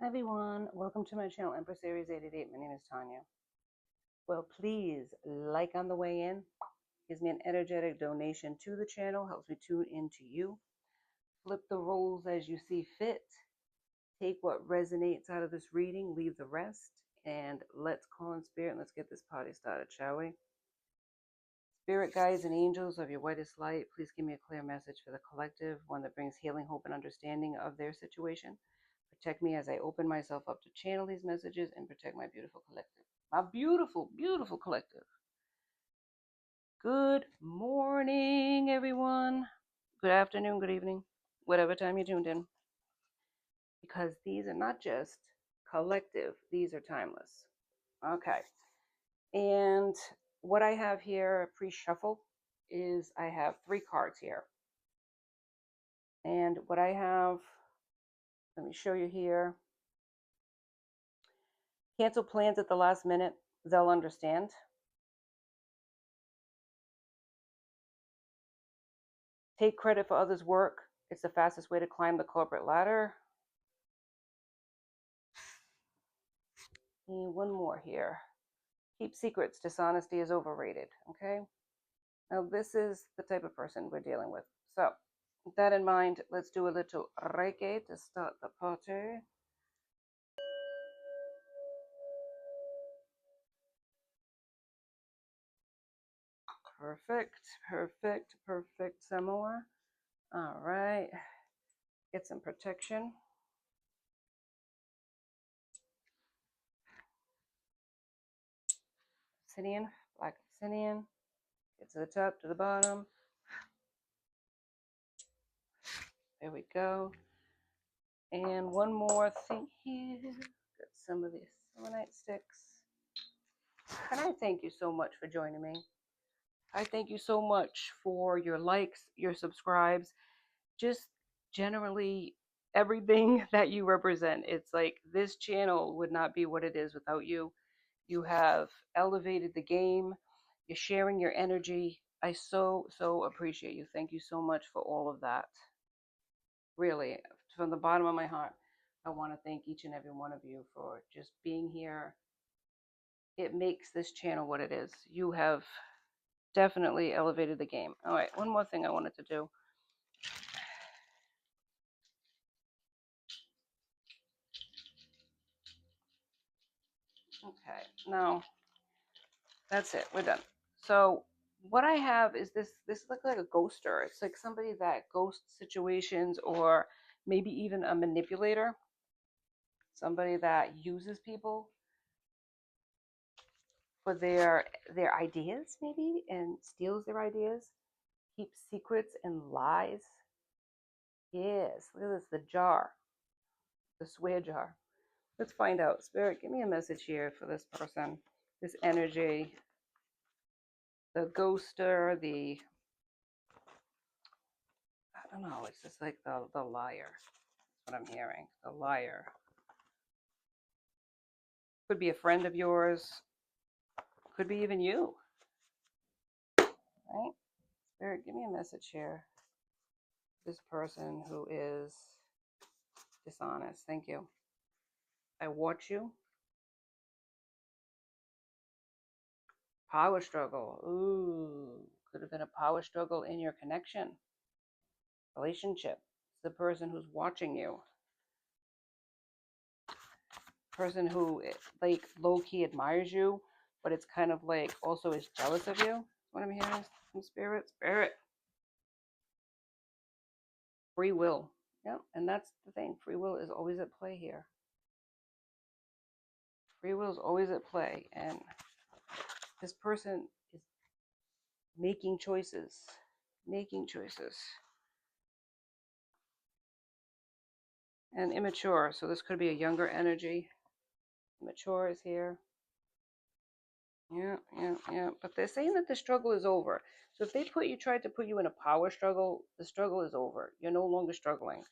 Everyone, welcome to my channel, Empress Aries 88. My name is Tanya. Well, please like on the way in. Gives me an energetic donation to the channel, helps me tune into you. Flip the roles as you see fit. Take what resonates out of this reading, leave the rest, and let's call in spirit and let's get this party started, shall we? Spirit guides and angels of your whitest light, please give me a clear message for the collective, one that brings healing, hope, and understanding of their situation. Protect me as I open myself up to channel these messages and protect my beautiful collective. My beautiful, beautiful collective. Good morning, everyone. Good afternoon, good evening, whatever time you tuned in. Because these are not just collective, these are timeless. Okay. And what I have here pre-shuffle is I have 3 cards here. And what I have, let me show you here. Cancel plans at the last minute. They'll understand. Take credit for others' work. It's the fastest way to climb the corporate ladder. And one more here. Keep secrets. Dishonesty is overrated. Okay. Now this is the type of person we're dealing with. So with that in mind, let's do a little Reiki to start the party. Perfect, perfect, perfect, similar. All right. Get some protection. Obsidian, black obsidian. Get to the top, to the bottom. There we go. And one more thing here. Got some of these selenite sticks. And I thank you so much for joining me. I thank you so much for your likes, your subscribes, just generally everything that you represent. It's like this channel would not be what it is without you. You have elevated the game. You're sharing your energy. I so appreciate you. Thank you so much for all of that. Really, from the bottom of my heart, I want to thank each and every one of you for just being here. It makes this channel what it is. You have definitely elevated the game. All right, one more thing I wanted to do. Okay, now that's it. We're done. So what I have is this looks like a ghoster. It's like somebody that ghosts situations, or maybe even a manipulator. Somebody that uses people for their ideas, maybe, and steals their ideas, keeps secrets and lies. Yes, look at this, the jar, the swear jar. Let's find out. Spirit, give me a message here for this person, this energy, the ghoster, the, I don't know, it's just like the liar. That's what I'm hearing, the liar. Could be a friend of yours, could be even you, right? Spirit, give me a message here. This person who is dishonest. Thank you. I watch you. Power struggle. Ooh, could have been a power struggle in your connection, relationship. It's the person who's watching you. Person who like low-key admires you, but it's kind of like also is jealous of you. What I'm hearing from spirit. Free will. Yeah, and that's the thing. Free will is always at play here. Free will is always at play, and this person is making choices. And immature, so this could be a younger energy. Immature is here. Yeah. But they're saying that the struggle is over. So if they tried to put you in a power struggle, the struggle is over. You're no longer struggling.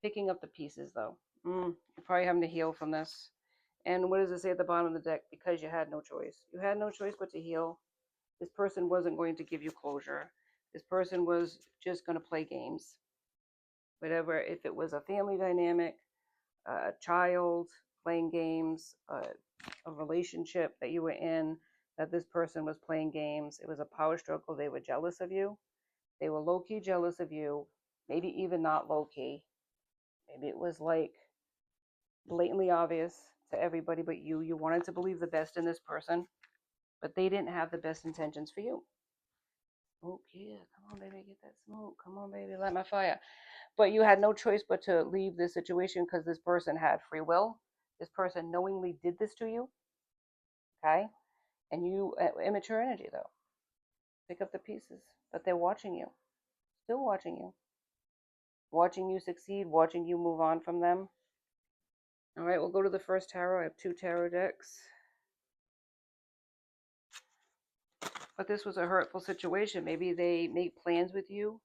Picking up the pieces, though. You're probably having to heal from this. And what does it say at the bottom of the deck? Because you had no choice. You had no choice but to heal. This person wasn't going to give you closure. This person was just going to play games. Whatever, if it was a family dynamic, a child, playing games, a relationship that you were in, that this person was playing games. It was a power struggle. They were jealous of you. They were low-key jealous of you, maybe even not low-key. Maybe it was like blatantly obvious to everybody but you. You wanted to believe the best in this person, but they didn't have the best intentions for you. Oh, yeah, come on, baby, get that smoke. Come on, baby, light my fire. But you had no choice but to leave this situation because this person had free will. This person knowingly did this to you, okay? And you, immature energy though, pick up the pieces. But they're watching you, still watching you succeed, watching you move on from them. All right, we'll go to the first tarot. I have 2 tarot decks. But this was a hurtful situation. Maybe they make plans with you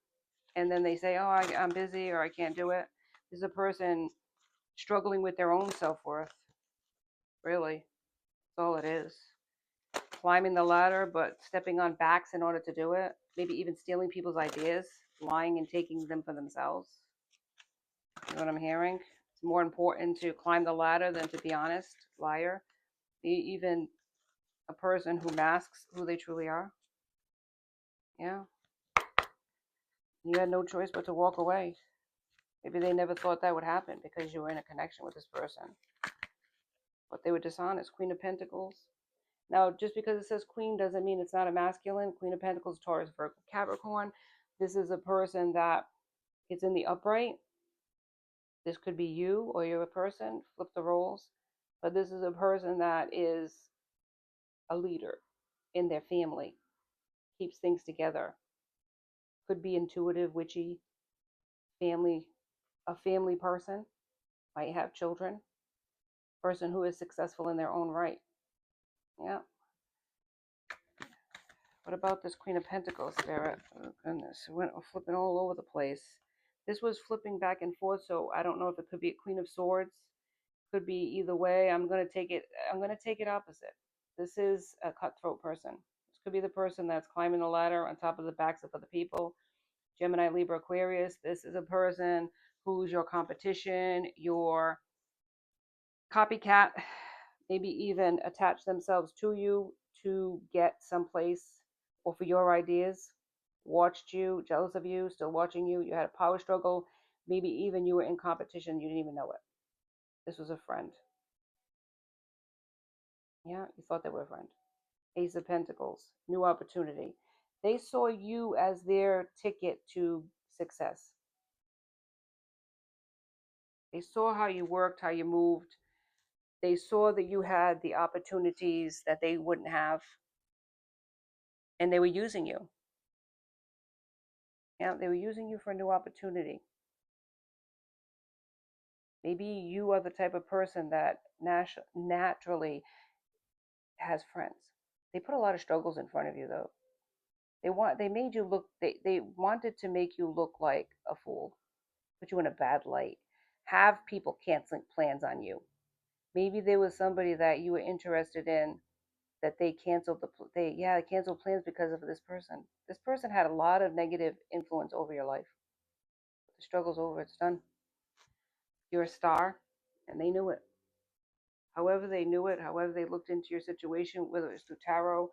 and then they say, oh, I'm busy or I can't do it. This is a person struggling with their own self-worth. Really, that's all it is. Climbing the ladder, but stepping on backs in order to do it. Maybe even stealing people's ideas, lying and taking them for themselves. You know what I'm hearing? It's more important to climb the ladder than to be honest. Liar. Even a person who masks who they truly are. Yeah. You had no choice but to walk away. Maybe they never thought that would happen because you were in a connection with this person. But they were dishonest. Queen of Pentacles. Now, just because it says Queen doesn't mean it's not a masculine. Queen of Pentacles, Taurus, Virgo, Capricorn. This is a person that is in the upright. This could be you or you're a person. Flip the roles. But this is a person that is a leader in their family. Keeps things together. Could be intuitive, witchy, family, a family person. Might have children. Person who is successful in their own right. Yeah. What about this Queen of Pentacles, Spirit? Oh, goodness. It went flipping all over the place. This was flipping back and forth, so I don't know if it could be a Queen of Swords. Could be either way. I'm going to take it opposite. This is a cutthroat person. This could be the person that's climbing the ladder on top of the backs of other people. Gemini, Libra, Aquarius. This is a person who's your competition, your copycat, maybe even attach themselves to you to get someplace or for your ideas. Watched you, jealous of you, still watching you. You had a power struggle. Maybe even you were in competition. You didn't even know it. This was a friend. Yeah, you thought they were a friend. Ace of Pentacles, new opportunity. They saw you as their ticket to success. They saw how you worked, how you moved. They saw that you had the opportunities that they wouldn't have, and they were using you. Yeah, they were using you for a new opportunity. Maybe you are the type of person that naturally has friends. They put a lot of struggles in front of you, though. They made you look. They wanted to make you look like a fool, put you in a bad light, have people canceling plans on you. Maybe there was somebody that you were interested in that they canceled they canceled plans because of this person. This person had a lot of negative influence over your life. The struggle's over. It's done. You're a star, and they knew it. However they knew it, however they looked into your situation, whether it's through tarot,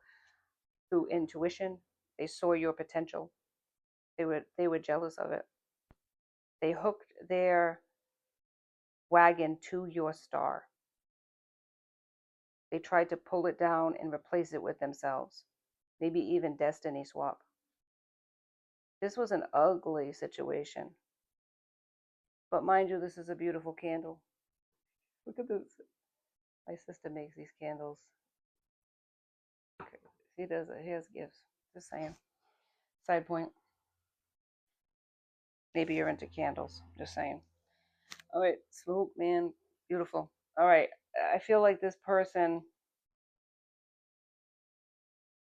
through intuition, they saw your potential. They were jealous of it. They hooked their wagon to your star. They tried to pull it down and replace it with themselves. Maybe even destiny swap. This was an ugly situation. But mind you, this is a beautiful candle. Look at this. My sister makes these candles. She does it. He has gifts. Just saying. Side point. Maybe you're into candles. Just saying. All right. Smoke, man. Beautiful. All right. I feel like this person,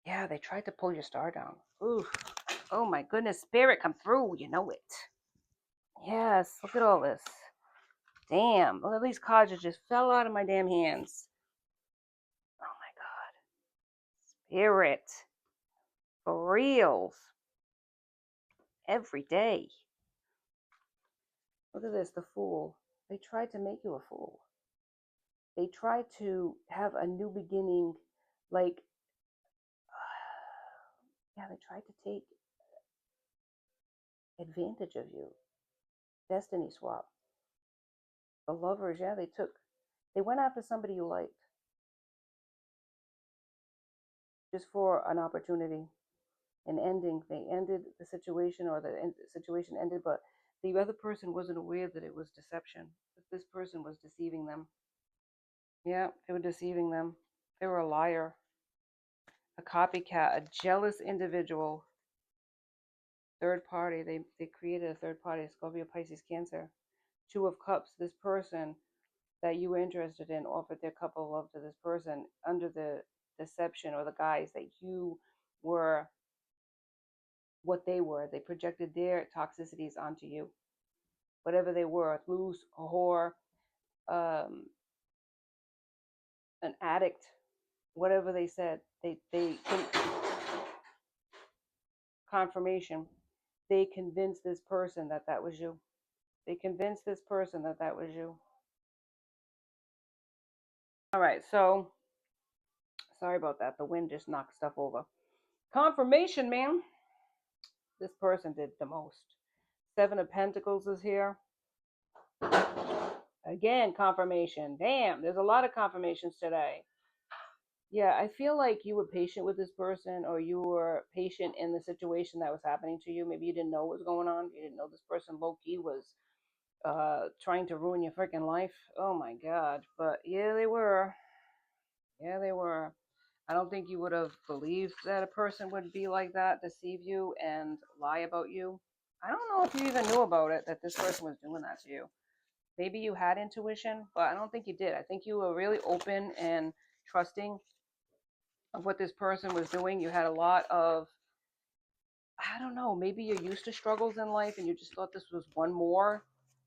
yeah, they tried to pull your star down. Ooh. Oh my goodness. Spirit, come through. You know it. Yes. Look at all this. Damn. Look at these cards that just fell out of my damn hands. Oh my God. Spirit. For reals. Every day. Look at this, the Fool. They tried to make you a fool. They tried to have a new beginning, like, yeah, they tried to take advantage of you. Destiny swap. The lovers, yeah, they went after somebody you liked just for an opportunity, an ending. They ended the situation, or the situation ended, but the other person wasn't aware that it was deception, that this person was deceiving them. Yeah, they were deceiving them. They were a liar, a copycat, a jealous individual, third party. They created a third party, Scorpio, Pisces, Cancer. Two of Cups. This person that you were interested in offered their cup of love to this person under the deception or the guise that you were what they were. They projected their toxicities onto you, whatever they were, loose, a whore, um, an addict, whatever they said. They confirmation. They convinced this person that that was you. They convinced this person that that was you. All right, so sorry about that. The wind just knocked stuff over. Confirmation, man. This person did the most. Seven of Pentacles is here. Again, confirmation. Damn, there's a lot of confirmations today. Yeah, I feel like you were patient with this person, or you were patient in the situation that was happening to you. Maybe you didn't know what was going on. You didn't know this person low key was trying to ruin your freaking life. Oh my God. But yeah, they were. Yeah, they were. I don't think you would have believed that a person would be like that, deceive you and lie about you. I don't know if you even knew about it, that this person was doing that to you. Maybe you had intuition, but I don't think you did. I think you were really open and trusting of what this person was doing. You had a lot of, I don't know, maybe you're used to struggles in life and you just thought this was one more.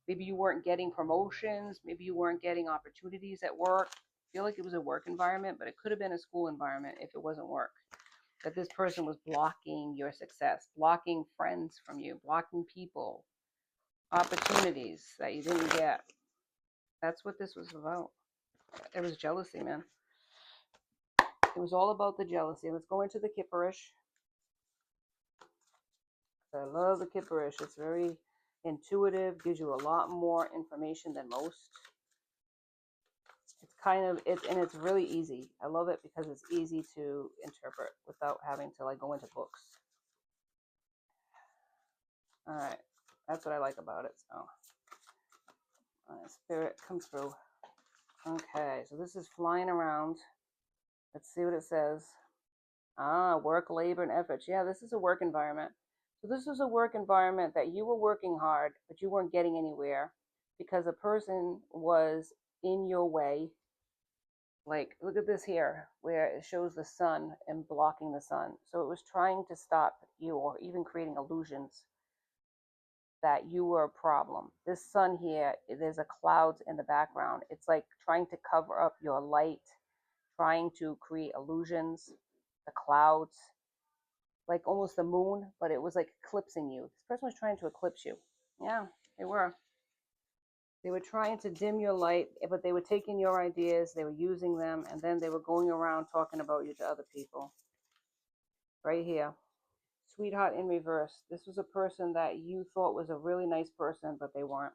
Maybe you weren't getting promotions. Maybe you weren't getting opportunities at work. I feel like it was a work environment, but it could have been a school environment if it wasn't work. That this person was blocking your success, blocking friends from you, blocking people, opportunities that you didn't get. That's what this was about. It was jealousy, man. It was all about the jealousy. Let's go into the Kipperish. I love the Kipperish. It's very intuitive, gives you a lot more information than most. It's kind of, it's really easy. I love it because it's easy to interpret without having to like go into books. All right, that's what I like about it. So, Spirit, come through. Okay, so this is flying around. Let's see what it says. Work, labor, and efforts. Yeah, this is a work environment. So this is a work environment that you were working hard, but you weren't getting anywhere because a person was in your way. Like, look at this here, where it shows the sun and blocking the sun. So it was trying to stop you, or even creating illusions that you were a problem. This sun here, there's a clouds in the background. It's like trying to cover up your light, trying to create illusions, the clouds, like almost the moon, but it was like eclipsing you. This person was trying to eclipse you. Yeah, they were. They were trying to dim your light, but they were taking your ideas, they were using them, and then they were going around talking about you to other people. Right here. Sweetheart in reverse. This was a person that you thought was a really nice person, but they weren't.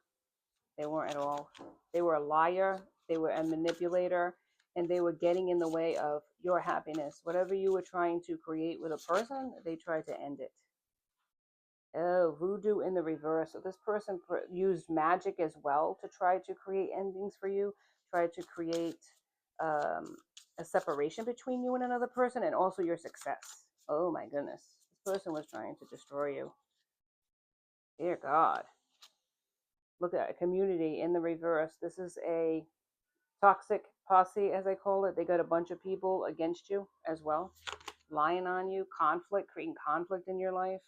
They weren't at all. They were a liar, they were a manipulator, and they were getting in the way of your happiness. Whatever you were trying to create with a person, they tried to end it. Oh, voodoo in the reverse. So this person used magic as well to try to create endings for you, tried to create a separation between you and another person, and also your success. Oh my goodness. This person was trying to destroy you. Dear God. Look at a community in the reverse. This is a toxic posse, as I call it. They got a bunch of people against you as well, lying on you, conflict, creating conflict in your life.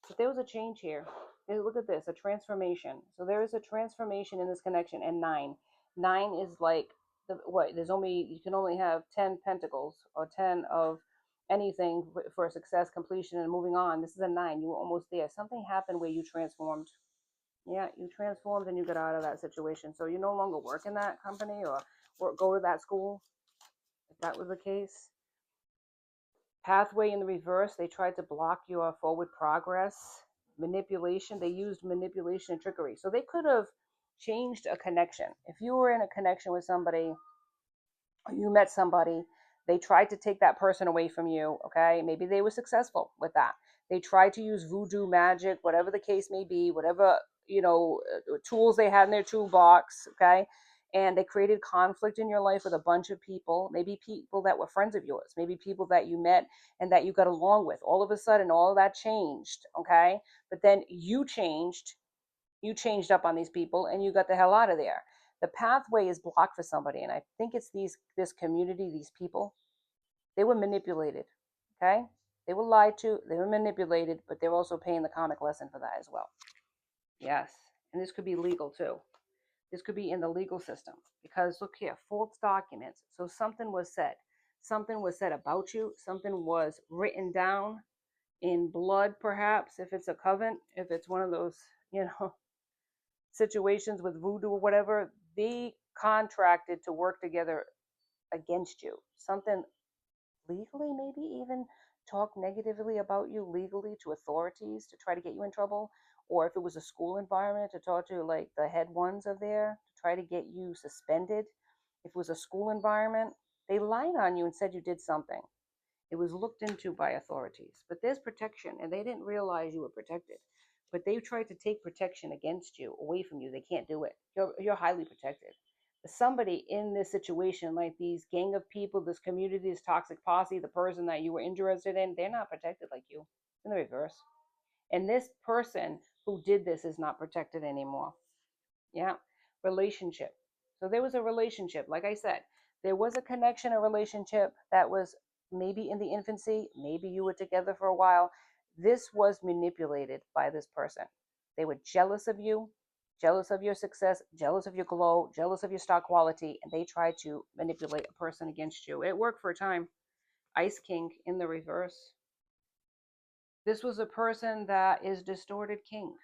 But there was a change here. Look at this, a transformation. So there is a transformation in this connection. And nine is like there's only, you can only have 10 pentacles or 10 of anything for success, completion, and moving on. This is a 9. You were almost there. Something happened where you transformed. Yeah, you transformed and you got out of that situation. So you no longer work in that company or go to that school, if that was the case. Pathway in the reverse, they tried to block your forward progress. Manipulation, they used manipulation and trickery. So they could have changed a connection. If you were in a connection with somebody, you met somebody, they tried to take that person away from you. Okay, maybe they were successful with that. They tried to use voodoo magic, whatever the case may be, whatever, tools they had in their toolbox. Okay, and they created conflict in your life with a bunch of people, maybe people that were friends of yours, maybe people that you met and that you got along with. All of a sudden all of that changed. Okay, but then you changed up on these people and you got the hell out of there. The pathway is blocked for somebody, and I think it's this community, these people. They were manipulated. Okay, they were lied to, they were manipulated, but they're also paying the karmic lesson for that as well. Yes, and this could be legal too. This could be in the legal system, because look here, false documents. So something was said about you, something was written down in blood, perhaps, if it's a coven, if it's one of those, you know, situations with voodoo or whatever, they contracted to work together against you. Something legally, maybe even talk negatively about you legally to authorities to try to get you in trouble. Or if it was a school environment, to talk to like the head ones of there to try to get you suspended. If it was a school environment, they lied on you and said you did something. It was looked into by authorities. But there's protection, and they didn't realize you were protected. But they tried to take protection against you, away from you. They can't do it. You're highly protected. Somebody in this situation, like these gang of people, this community, this toxic posse, the person that you were interested in, they're not protected like you. In the reverse. And this person who did this is not protected anymore. Yeah. Relationship. So there was a relationship. Like I said, there was a connection, a relationship that was maybe in the infancy. Maybe you were together for a while. This was manipulated by this person. They were jealous of you, jealous of your success, jealous of your glow, jealous of your star quality, and they tried to manipulate a person against you. It worked for a time. Ice King in the reverse. This was a person that is distorted king.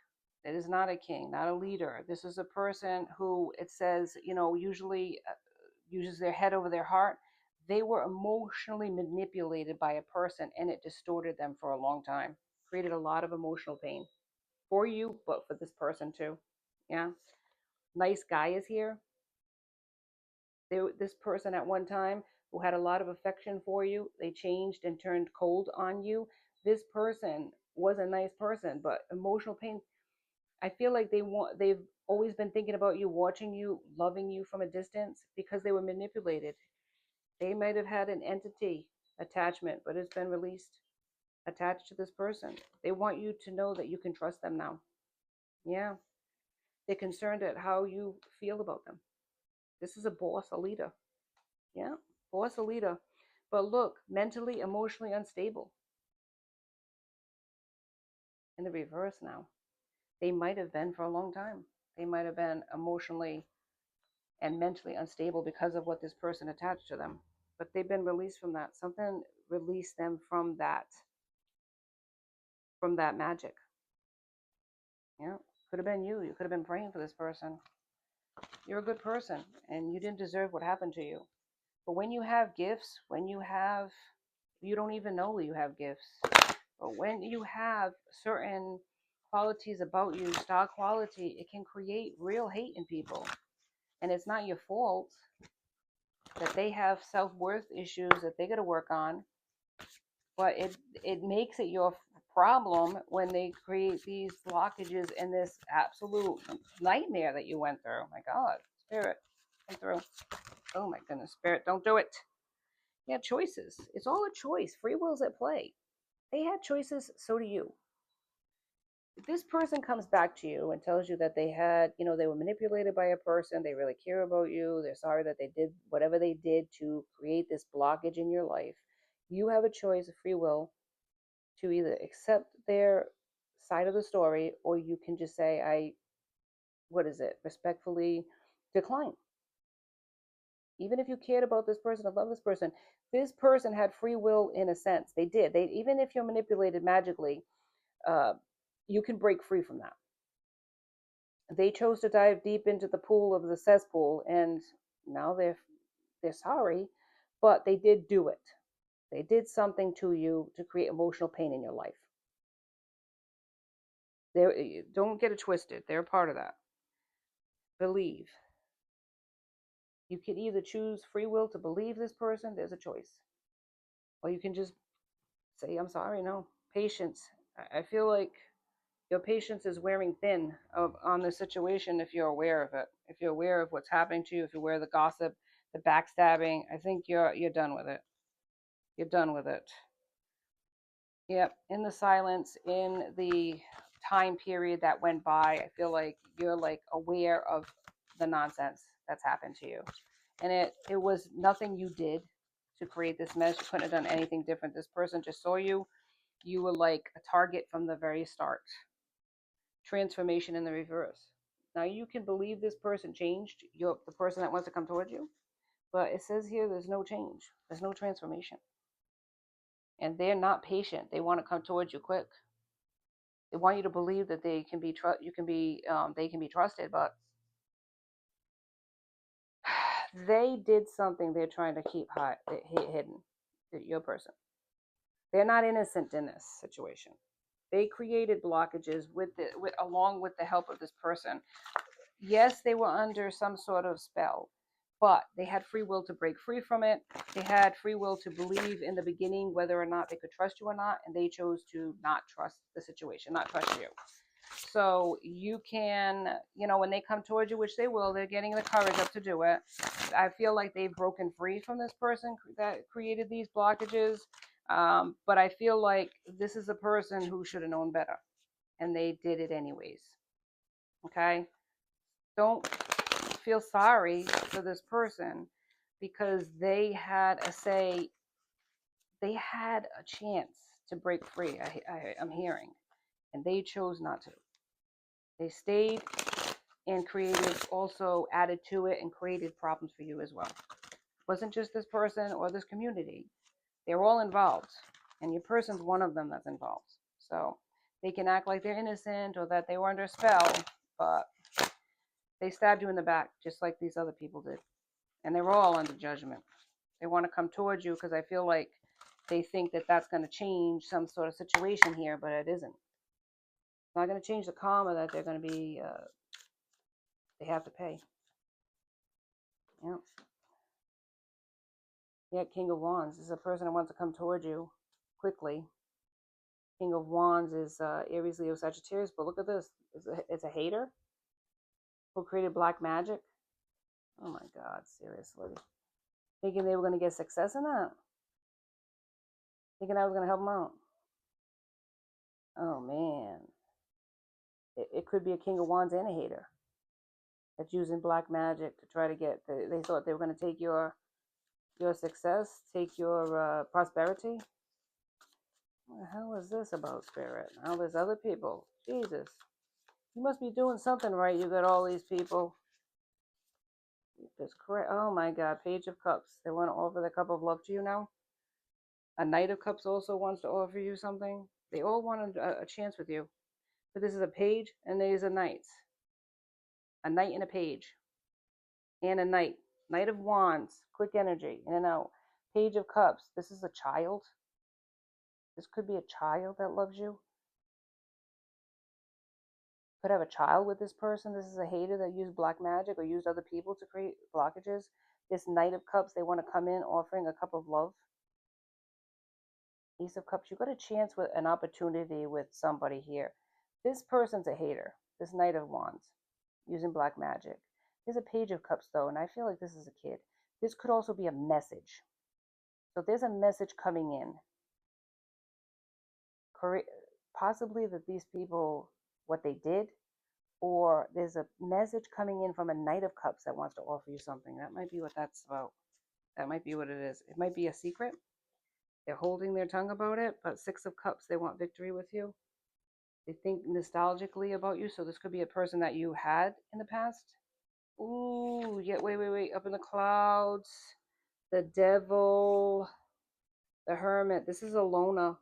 It is not a king, not a leader. This is a person who, it says, usually uses their head over their heart. They were emotionally manipulated by a person, and it distorted them for a long time. Created a lot of emotional pain for you, but for this person too. Yeah. Nice guy is here. This person at one time who had a lot of affection for you, they changed and turned cold on you. This person was a nice person, but emotional pain. I feel like they've always been thinking about you, watching you, loving you from a distance, because they were manipulated. They might have had an entity attachment, but it's been released, attached to this person. They want you to know that you can trust them now. Yeah. They're concerned at how you feel about them. This is a boss, a leader. Yeah. Boss, a leader. But look, mentally, emotionally unstable. In the reverse now. They might have been for a long time. They might have been emotionally and mentally unstable because of what this person attached to them. But they've been released from that. Something released them from that magic. Yeah. Could have been you. You could have been praying for this person. You're a good person and you didn't deserve what happened to you. But when you have gifts, you don't even know you have gifts. But when you have certain qualities about you, star quality, it can create real hate in people. And it's not your fault that they have self-worth issues that they got to work on, but it makes it your problem when they create these blockages and this absolute nightmare that you went through. My God, spirit, come through. Oh my goodness, spirit, don't do it. Yeah, choices. It's all a choice. Free will's at play. They had choices, so do you. If this person comes back to you and tells you that they were manipulated by a person, they really care about you, they're sorry that they did whatever they did to create this blockage in your life, you have a choice of free will to either accept their side of the story, or you can just say, respectfully decline. Even if you cared about this person and love this person had free will in a sense. They did. Even if you're manipulated magically, uh, you can break free from that. They chose to dive deep into the pool of the cesspool, and now they're sorry, but they did do it. They did something to you to create emotional pain in your life. They don't get it twisted. They're a part of that. Believe. You can either choose free will to believe this person. There's a choice, or you can just say, "I'm sorry." No patience. I feel like your patience is wearing thin on the situation if you're aware of it. If you're aware of what's happening to you, if you're aware of the gossip, the backstabbing, I think you're done with it. You're done with it. Yep. In the silence, in the time period that went by, I feel like you're like aware of the nonsense that's happened to you. And it was nothing you did to create this mess. You couldn't have done anything different. This person just saw you. You were like a target from the very start. Transformation in the reverse. Now you can believe this person changed, you're the person that wants to come towards you, but it says here there's no change, there's no transformation, and they're not patient. They want to come towards you quick. They want you to believe that they can be you can be they can be trusted, but they did something they're trying to keep hidden. Your person, they're not innocent in this situation. They created blockages along with the help of this person. Yes, they were under some sort of spell, but they had free will to break free from it. They had free will to believe in the beginning whether or not they could trust you or not, and they chose to not trust the situation, not trust you. So you can, when they come towards you, which they will, they're getting the courage up to do it. I feel like they've broken free from this person that created these blockages. But I feel like this is a person who should have known better, and they did it anyways. Okay? Don't feel sorry for this person because they had a say, they had a chance to break free. I'm hearing, and they chose not to. They stayed and created, also added to it and created problems for you as well. It wasn't just this person or this community. They're all involved, and your person's one of them that's involved. So they can act like they're innocent or that they were under a spell, but they stabbed you in the back just like these other people did. And they were all under judgment. They want to come towards you because I feel like they think that that's going to change some sort of situation here, but it isn't. It's not going to change the karma that they're going to be, they have to pay. Yeah. Yeah, King of Wands. This is a person that wants to come towards you quickly. King of Wands is Aries, Leo, Sagittarius. But look at this. It's a hater who created black magic. Oh my God, seriously. Thinking they were going to get success in that. Thinking I was going to help them out. Oh man. It could be a King of Wands and a hater that's using black magic to try to get. They thought they were going to take your success, take your prosperity. What the hell is this about, Spirit? Now there's other people. Jesus, you must be doing something right. You got all these people. It's correct. Oh my God, Page of Cups. They want to offer the cup of love to you now. A Knight of Cups also wants to offer you something. They all want a chance with you. But this is a page and there's a knight. A knight and a page. And a knight. Knight of Wands. Quick energy. In and out. Page of Cups. This is a child. This could be a child that loves you. Could have a child with this person. This is a hater that used black magic or used other people to create blockages. This Knight of Cups, they want to come in offering a cup of love. Ace of Cups, you got a chance with an opportunity with somebody here. This person's a hater. This Knight of Wands, using black magic. There's a Page of Cups though, and I feel like this is a kid. This could also be a message. So there's a message coming in. Possibly that these people, what they did, or there's a message coming in from a Knight of Cups that wants to offer you something. That might be what that's about. That might be what it is. It might be a secret. They're holding their tongue about it, but Six of Cups, they want victory with you. They think nostalgically about you, so this could be a person that you had in the past. Ooh, yeah, wait. Up in the clouds, the Devil, the Hermit. This is a loner.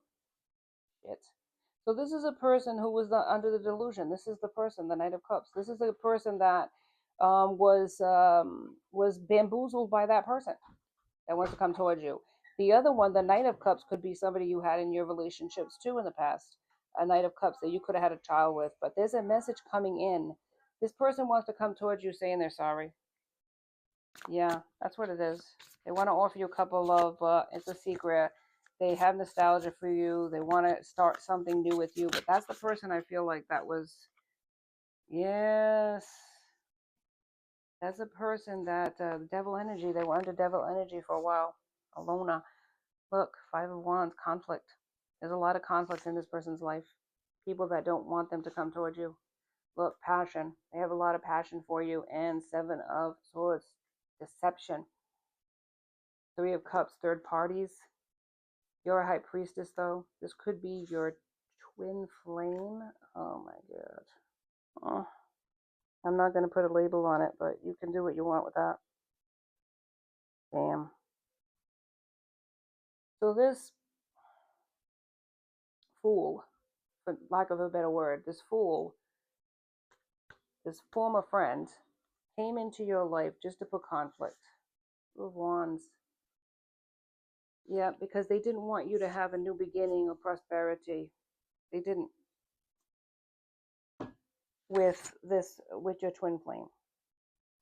Shit. So this is a person who was under the delusion. This is the person, the Knight of Cups. This is a person that was bamboozled by that person that wants to come towards you. The other one, the Knight of Cups, could be somebody you had in your relationships too in the past. A Knight of Cups that you could have had a child with. But there's a message coming in. This person wants to come towards you saying they're sorry. Yeah, that's what it is. They want to offer you a couple of, it's a secret. They have nostalgia for you. They want to start something new with you. But that's the person I feel like that was, yes. That's a person that, devil energy, they were under devil energy for a while. Alona. Look, Five of Wands, conflict. There's a lot of conflict in this person's life. People that don't want them to come towards you. Look, passion. They have a lot of passion for you. And Seven of Swords, deception. Three of Cups, third parties. You're a high priestess, though. This could be your twin flame. Oh, my God. Oh, I'm not going to put a label on it, but you can do what you want with that. Damn. So this fool, for lack of a better word, this fool, this former friend, came into your life just to put conflict. Two of Wands. Yeah, because they didn't want you to have a new beginning or prosperity. They didn't. With your twin flame,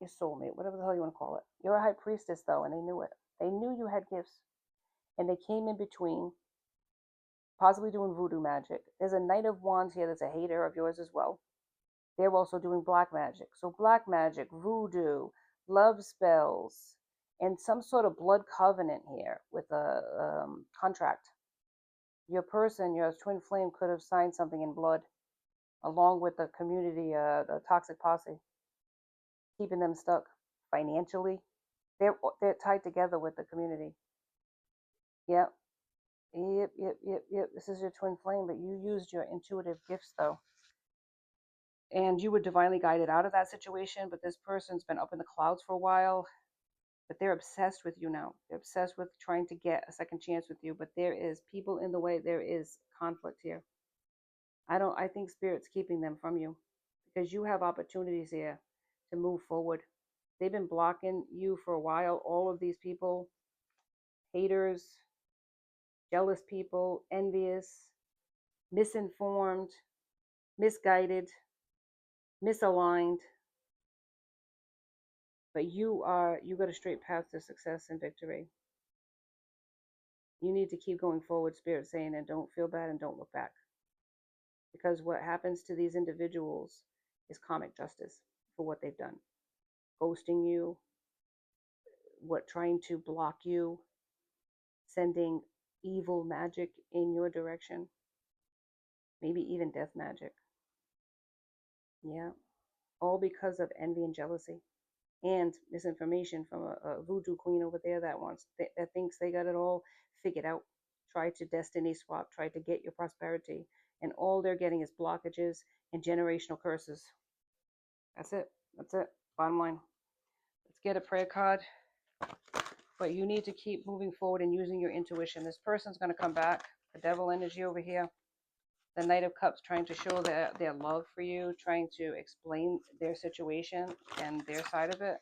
your soulmate, whatever the hell you want to call it. You're a high priestess, though, and they knew it. They knew you had gifts, and they came in between, possibly doing voodoo magic. There's a Knight of Wands here that's a hater of yours as well. They're also doing black magic. So black magic, voodoo, love spells, and some sort of blood covenant here with a contract. Your person, your twin flame, could have signed something in blood, along with the community, the toxic posse, keeping them stuck financially. They're tied together with the community. Yep, yep. This is your twin flame, but you used your intuitive gifts though, and you were divinely guided out of that situation. But this person's been up in the clouds for a while. But they're obsessed with you now. They're obsessed with trying to get a second chance with you. But there is people in the way. There is conflict here. I think Spirit's keeping them from you because you have opportunities here to move forward. They've been blocking you for a while. All of these people, haters, jealous people, envious, misinformed, misguided, misaligned. But you got a straight path to success and victory. You need to keep going forward, Spirit saying, and don't feel bad and don't look back. Because what happens to these individuals is karmic justice for what they've done. Ghosting you, trying to block you, sending evil magic in your direction, maybe even death magic. Yeah, all because of envy and jealousy and misinformation from a voodoo queen over there that thinks they got it all figured out. Tried to destiny swap, tried to get your prosperity, and all they're getting is blockages and generational curses. That's it. That's it. Bottom line. Let's get a prayer card. But you need to keep moving forward and using your intuition. This person's going to come back. The devil energy over here. The Knight of Cups trying to show their love for you, trying to explain their situation and their side of it.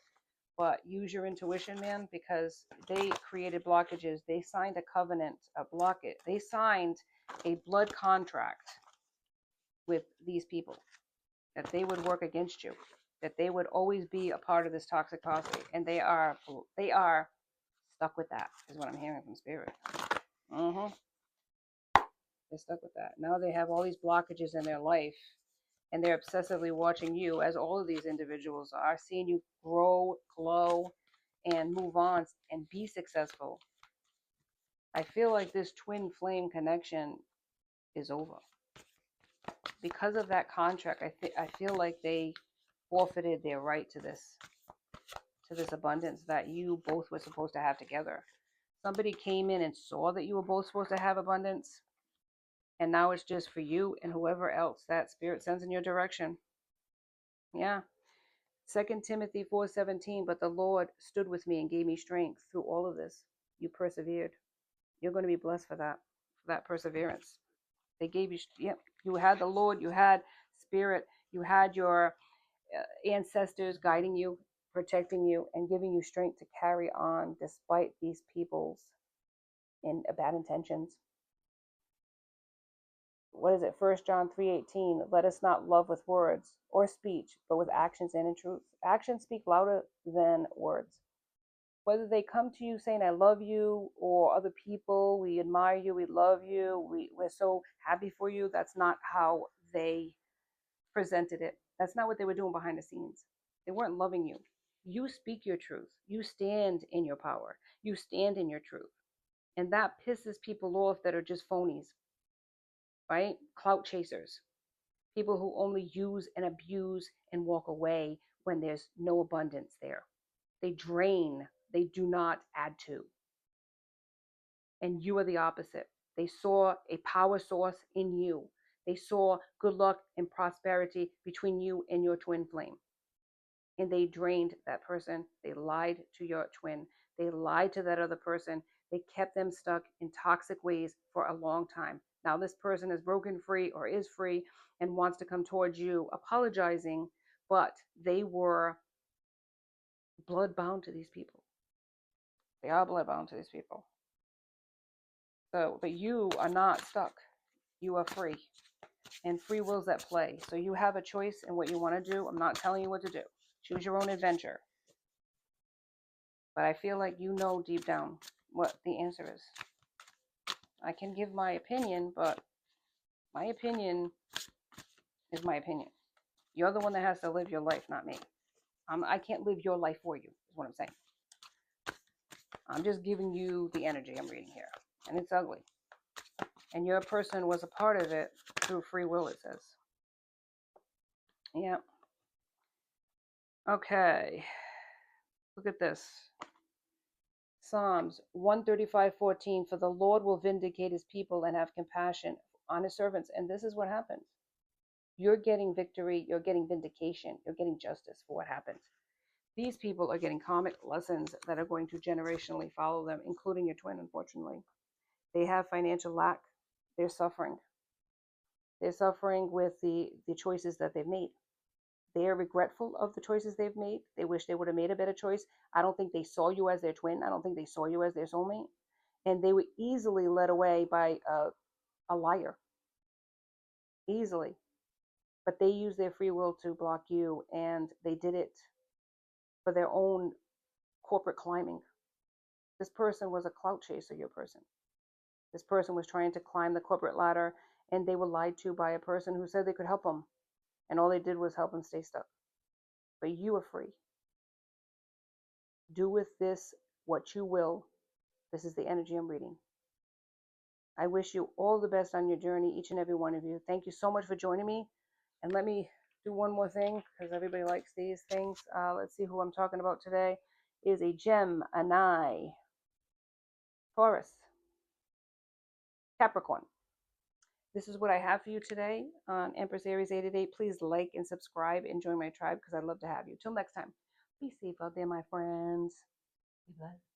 But use your intuition, man, because they created blockages. They signed a covenant, They signed a blood contract with these people that they would work against you, that they would always be a part of this toxic posse, and they are stuck with that. Is what I'm hearing from Spirit. They're stuck with that. Now they have all these blockages in their life, and they're obsessively watching you, as all of these individuals are, seeing you grow, glow, and move on and be successful. I feel like this twin flame connection is over. Because of that contract, I feel like they forfeited their right to this abundance that you both were supposed to have together. Somebody came in and saw that you were both supposed to have abundance, and now it's just for you and whoever else that Spirit sends in your direction. Yeah. 2 Timothy 4:17, but the Lord stood with me and gave me strength through all of this. You persevered. You're going to be blessed for that perseverance. They gave you, yeah, you had the Lord, you had spirit, you had your ancestors guiding you, protecting you, and giving you strength to carry on despite these people's bad intentions. What is it? 1 John 3:18. Let us not love with words or speech, but with actions and in truth. Actions speak louder than words. Whether they come to you saying, I love you, or other people, we admire you, we love you, we're so happy for you, that's not how they presented it. That's not what they were doing behind the scenes. They weren't loving you. You speak your truth. You stand in your power. You stand in your truth. And that pisses people off that are just phonies, right? Clout chasers. People who only use and abuse and walk away when there's no abundance there. They drain. They do not add to. And you are the opposite. They saw a power source in you. They saw good luck and prosperity between you and your twin flame. And they drained that person. They lied to your twin. They lied to that other person. They kept them stuck in toxic ways for a long time. Now this person is broken free or is free and wants to come towards you apologizing, but they were blood bound to these people. They are blood bound to these people. So, but you are not stuck. You are free. And free will's at play. So you have a choice in what you want to do. I'm not telling you what to do. Choose your own adventure. But I feel like you know deep down what the answer is. I can give my opinion, but my opinion is my opinion. You're the one that has to live your life, not me. I can't live your life for you, is what I'm saying. I'm just giving you the energy I'm reading here. And it's ugly. And your person was a part of it through free will, it says. Yeah. Okay. Look at this. Psalms 135:14. For the Lord will vindicate his people and have compassion on his servants. And this is what happens. You're getting victory. You're getting vindication. You're getting justice for what happened. These people are getting karmic lessons that are going to generationally follow them, including your twin, unfortunately. They have financial lack. They're suffering. They're suffering with the choices that they've made. They are regretful of the choices they've made. They wish they would have made a better choice. I don't think they saw you as their twin. I don't think they saw you as their soulmate. And they were easily led away by a liar. Easily. But they used their free will to block you, and they did it for their own corporate climbing. This person was a clout chaser, your person. This person was trying to climb the corporate ladder, and they were lied to by a person who said they could help them. And all they did was help them stay stuck. But you are free. Do with this what you will. This is the energy I'm reading. I wish you all the best on your journey, each and every one of you. Thank you so much for joining me. And let me do one more thing, because everybody likes these things. Let's see who I'm talking about today. Is a Gemini, Taurus, Capricorn. This is what I have for you today on Empress Aries 888. Please like and subscribe and join my tribe, because I'd love to have you. Till next time, be safe out there, my friends. Be blessed.